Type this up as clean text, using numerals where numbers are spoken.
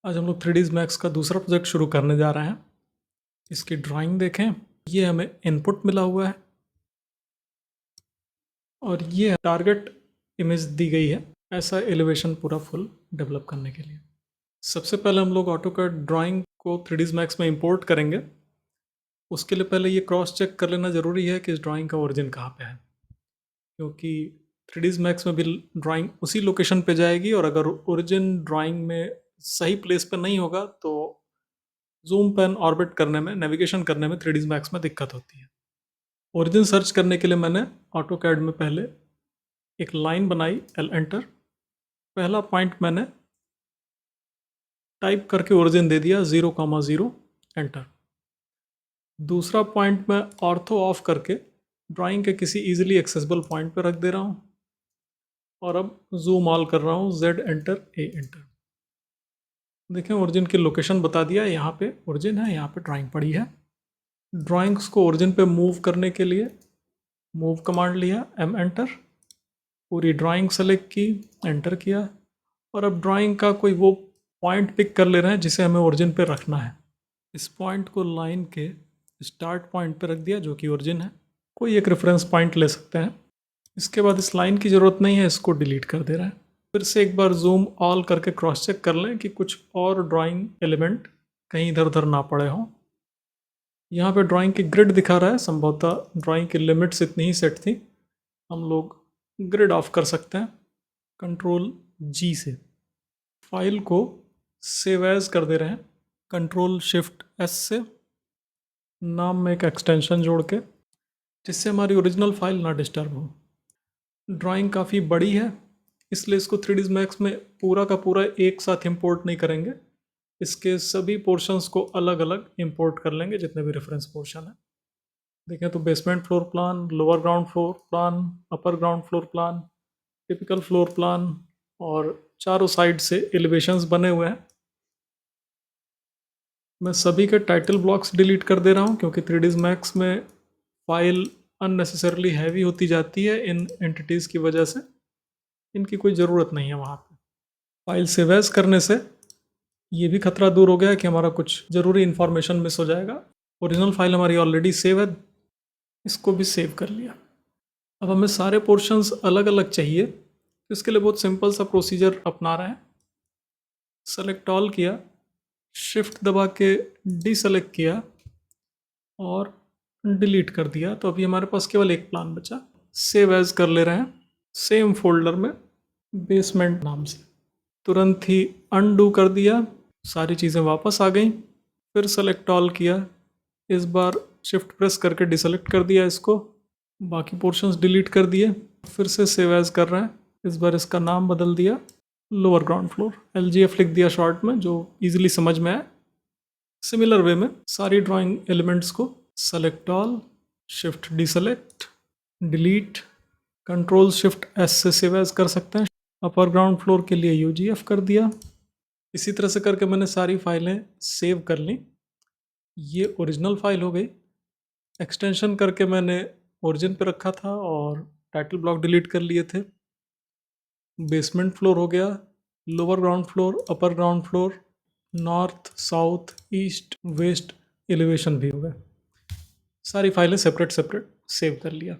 आज हम लोग 3ds मैक्स का दूसरा प्रोजेक्ट शुरू करने जा रहे हैं। इसकी ड्राइंग देखें। ये हमें इनपुट मिला हुआ है और ये टारगेट इमेज दी गई है ऐसा एलिवेशन पूरा फुल डेवलप करने के लिए। सबसे पहले हम लोग ऑटोकैड ड्राइंग को 3ds मैक्स में इंपोर्ट करेंगे। उसके लिए पहले ये क्रॉस चेक कर लेना ज़रूरी है कि इस ड्राइंग का ओरिजिन कहाँ पे है, क्योंकि 3ds मैक्स में भी ड्राइंग उसी लोकेशन पे जाएगी और अगर ओरिजिन ड्राइंग में सही प्लेस पे नहीं होगा तो जूम पेन ऑर्बिट करने में, नेविगेशन करने में 3ds मैक्स में दिक्कत होती है। ओरिजिन सर्च करने के लिए मैंने ऑटोकैड में पहले एक लाइन बनाई, एंटर। पहला पॉइंट मैंने टाइप करके ओरिजिन दे दिया 0,0, एंटर। दूसरा पॉइंट मैं ऑर्थो ऑफ करके ड्राइंग के किसी इजीली एक्सेसिबल पॉइंट पर रख दे रहा हूँ और अब जूम ऑल कर रहा हूँ, Z एंटर, A एंटर। देखें ओरिजिन की लोकेशन बता दिया, यहाँ पे ओरिजिन है, यहाँ पे ड्राइंग पड़ी है। ड्राइंग्स को ओरिजिन पे मूव करने के लिए मूव कमांड लिया, M एंटर। पूरी ड्राइंग सेलेक्ट की, एंटर किया और अब ड्राइंग का कोई वो पॉइंट पिक कर ले रहे हैं जिसे हमें ओरिजिन पे रखना है। इस पॉइंट को लाइन के स्टार्ट पॉइंट पे रख दिया जो कि ओरिजिन है। कोई एक रेफरेंस पॉइंट ले सकते हैं। इसके बाद इस लाइन की ज़रूरत नहीं है, इसको डिलीट कर दे रहे हैं। फिर से एक बार जूम ऑल करके क्रॉस चेक कर लें कि कुछ और ड्राइंग एलिमेंट कहीं इधर उधर ना पड़े हों। यहाँ पे ड्राइंग की ग्रिड दिखा रहा है, संभवतः ड्राइंग की लिमिट्स इतनी ही सेट थी। हम लोग ग्रिड ऑफ कर सकते हैं कंट्रोल G से। फाइल को सेव एज कर दे रहे हैं कंट्रोल शिफ्ट S से, नाम में एक एक्सटेंशन जोड़ के, जिससे हमारी ओरिजिनल फाइल ना डिस्टर्ब हो। ड्राइंग काफ़ी बड़ी है इसलिए इसको 3ds मैक्स में पूरा का पूरा एक साथ इंपोर्ट नहीं करेंगे। इसके सभी पोर्शंस को अलग अलग इंपोर्ट कर लेंगे, जितने भी रेफरेंस पोर्शन है। देखें तो basement floor plan, lower ground floor plan, अपर ground floor plan, typical floor plan और चारों साइड से एलिवेशंस बने हुए हैं। मैं सभी के टाइटल ब्लॉक्स डिलीट कर दे रहा हूँ क्योंकि 3ds मैक्स में फाइल अननेसेसरली हैवी होती जाती है इन एंटिटीज़ की वजह से। इनकी कोई ज़रूरत नहीं है वहाँ पे। फाइल सेव एज करने से ये भी खतरा दूर हो गया कि हमारा कुछ ज़रूरी इन्फॉर्मेशन मिस हो जाएगा। ओरिजिनल फाइल हमारी ऑलरेडी सेव है, इसको भी सेव कर लिया। अब हमें सारे पोर्शंस अलग अलग चाहिए, तो इसके लिए बहुत सिंपल सा प्रोसीजर अपना रहे हैं। सेलेक्ट ऑल किया, शिफ्ट दबा के डीसेलेक्ट किया और डिलीट कर दिया। तो अभी हमारे पास केवल एक प्लान बचा। सेव एज कर ले रहे हैं सेम फोल्डर में, बेसमेंट नाम से। तुरंत ही अनडू कर दिया, सारी चीज़ें वापस आ गई। फिर सेलेक्ट ऑल किया, इस बार शिफ्ट प्रेस करके डिसेलेक्ट कर दिया इसको, बाकी पोर्शंस डिलीट कर दिए। फिर से सेव एज कर रहे हैं, इस बार इसका नाम बदल दिया लोअर ग्राउंड फ्लोर, LGF लिख दिया शॉर्ट में जो इजीली समझ में आए। सिमिलर वे में सारी ड्राइंग एलिमेंट्स को select all, shift deselect, delete, control shift S से सेव एज कर सकते हैं। अपर ग्राउंड फ्लोर के लिए UGF कर दिया। इसी तरह से करके मैंने सारी फाइलें सेव कर ली। ये ओरिजिनल फाइल हो गई। एक्सटेंशन करके मैंने ओरिजिन पे रखा था और टाइटल ब्लॉक डिलीट कर लिए थे। बेसमेंट फ्लोर हो गया, lower ground floor, upper ground floor, north, south, east, west elevation भी हो गए। सारी फाइलें सेपरेट सेपरेट सेव कर लिया।